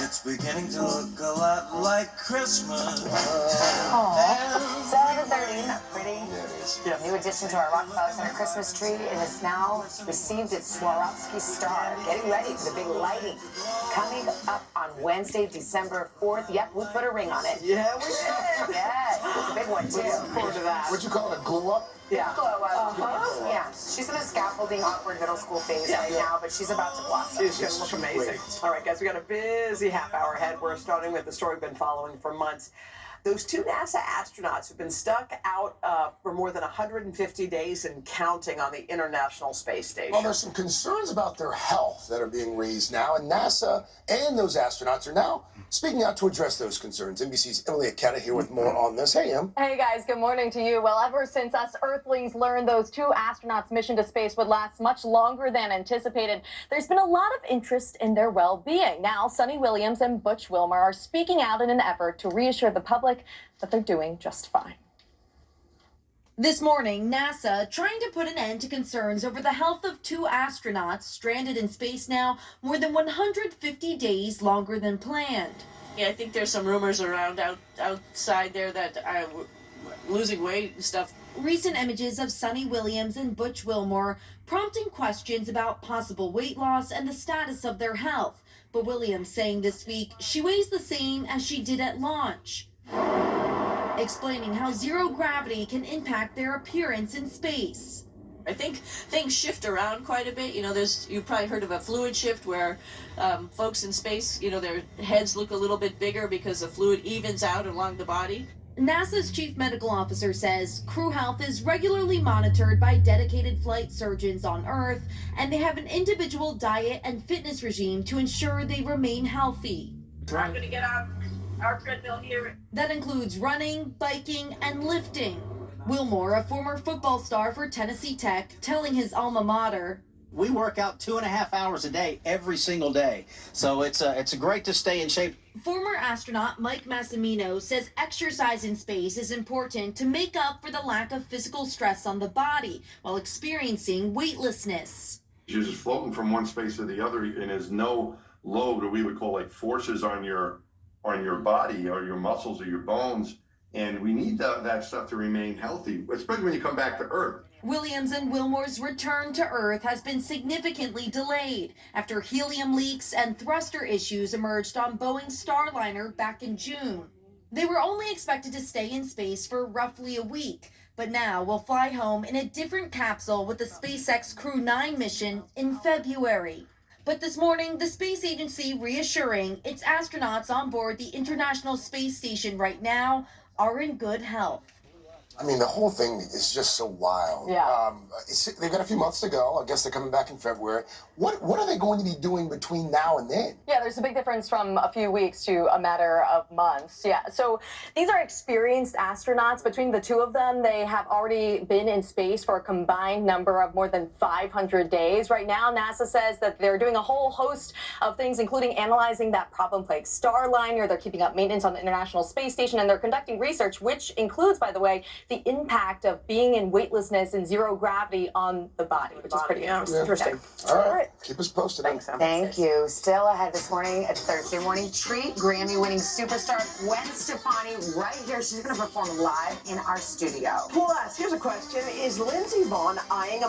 It's beginning to look a lot like Christmas. Aww. Saturday the 13th, not pretty. Yeah, it is. Yeah. New addition to our Rockefeller Center Christmas tree. It has now received its Swarovski star. Getting ready for the big lighting. Coming up on Wednesday, December 4th. Yep, we put a ring on it. Yeah, we did. Yes, it's a big one, too. Look forward to that. What'd you call it, a glow up? Yeah. Yeah. She's in a scaffolding, awkward middle school phase right now, but she's about to blossom. She's going to look amazing. All right, guys, we got a busy half hour ahead. We're starting with the story we've been following for months. Those two NASA astronauts have been stuck out for more than 150 days and counting on the International Space Station. Well, there's some concerns about their health that are being raised now, and NASA and those astronauts are now speaking out to address those concerns. NBC's Emilie Ikeda here with more on this. Hey, Em. Hey, guys. Good morning to you. Well, ever since us Earthlings learned those two astronauts' mission to space would last much longer than anticipated, there's been a lot of interest in their well-being. Now, Sunny Williams and Butch Wilmore are speaking out in an effort to reassure the public that they're doing just fine. This morning, NASA trying to put an end to concerns over the health of two astronauts stranded in space now more than 150 days longer than planned. Yeah, I think there's some rumors around outside there that losing weight and stuff. Recent images of Sunny Williams and Butch Wilmore prompting questions about possible weight loss and the status of their health. But Williams saying this week she weighs the same as she did at launch, explaining how zero gravity can impact their appearance in space. I think things shift around quite a bit. You know, you've probably heard of a fluid shift where folks in space, you know, their heads look a little bit bigger because the fluid evens out along the body. NASA's chief medical officer says crew health is regularly monitored by dedicated flight surgeons on Earth, and they have an individual diet and fitness regime to ensure they remain healthy. I'm going to get on our treadmill here. That includes running, biking, and lifting. Wilmore, a former football star for Tennessee Tech, telling his alma mater, "We work out 2.5 hours a day every single day, so it's great to stay in shape." Former astronaut Mike Massimino says exercise in space is important to make up for the lack of physical stress on the body while experiencing weightlessness. You're just floating from one space to the other, and there's no load, or we would call like forces on your body or your muscles or your bones. And we need that stuff to remain healthy, especially when you come back to Earth. Williams and Wilmore's return to Earth has been significantly delayed after helium leaks and thruster issues emerged on Boeing's Starliner back in June. They were only expected to stay in space for roughly a week, but now will fly home in a different capsule with the SpaceX Crew 9 mission in February. But this morning, the space agency reassuring its astronauts on board the International Space Station right now are in good health. I mean, the whole thing is just so wild. Yeah. They've got a few months to go. I guess they're coming back in February. What are they going to be doing between now and then? Yeah, there's a big difference from a few weeks to a matter of months. Yeah, so these are experienced astronauts. Between the two of them, they have already been in space for a combined number of more than 500 days. Right now, NASA says that they're doing a whole host of things, including analyzing that problem-plagued Starliner. They're keeping up maintenance on the International Space Station, and they're conducting research, which includes, by the way, the impact of being in weightlessness and zero gravity on the body, which is pretty interesting. All right. Keep us posted. Thanks, Em. Thank you. Still ahead this morning, a Thursday morning treat. Grammy-winning superstar Gwen Stefani right here. She's going to perform live in our studio. Plus, here's a question. Is Lindsey Vonn eyeing a